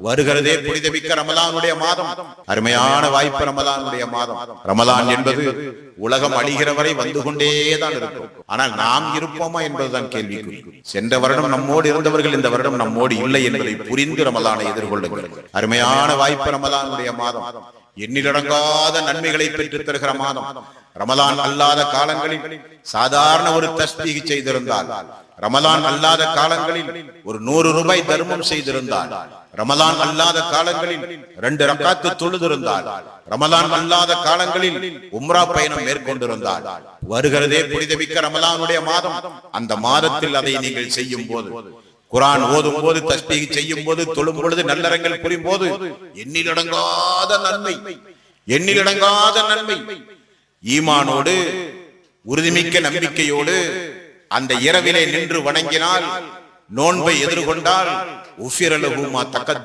வருகிறதே புனிதமிக்க ரமலானுடைய மாதம். அருமையான வாய்ப்பு ரமலானுடைய மாதம். ரமலான் என்பது உலகம் அழிகிற வரை வந்து கொண்டேதான் இருக்கும். ஆனால் நாம் இருப்போமா என்பதுதான் கேள்விக்குறி. சென்ற வருடம் நம்மோடு இருந்தவர்கள் இந்த வருடம் நம்மோடு இல்லை என்பதை புரிந்து ரமலானை எதிர்கொள்ளுங்கள். அருமையான வாய்ப்பு ரமலானுடைய மாதம். எண்ணிலடங்காத நன்மைகளை பெற்றுத் தருகிற மாதம். ரமலான் அல்லாத காலங்களில் சாதாரண ஒரு தஸ்பீஹ் செய்திருந்தால், ரமலான் அல்லாத காலங்களில் ஒரு 100 ரூபாய் தர்மம் செய்திருந்தால், ரமலான் அல்லாத காலங்களில் 2 ரக்காத்து தொழுதிருந்தால், ரமலான் அல்லாத காலங்களில் உம்ரா பயணம் மேற்கொண்டிருந்தால், வருகிறதே புனிதமிக்க ரமலானுடைய மாதம். அந்த மாதத்தில் அதை நீங்கள் செய்யும் போது, குர்ஆன் ஓதும் போது, தஸ்பீஹ் செய்யும் போது, தொழும் பொழுது, நல்லறங்கள் புரியும் போது எண்ணிலடங்காத நன்மை, எண்ணிலடங்காத நன்மை. ஈமானோடு உறுதிமிக்க நம்பிக்கையோடு அந்த இரவிலே நின்று வணங்கினால், நோன்பை எதிர்கொண்டால், உஃபிர லஹு மா தகத்த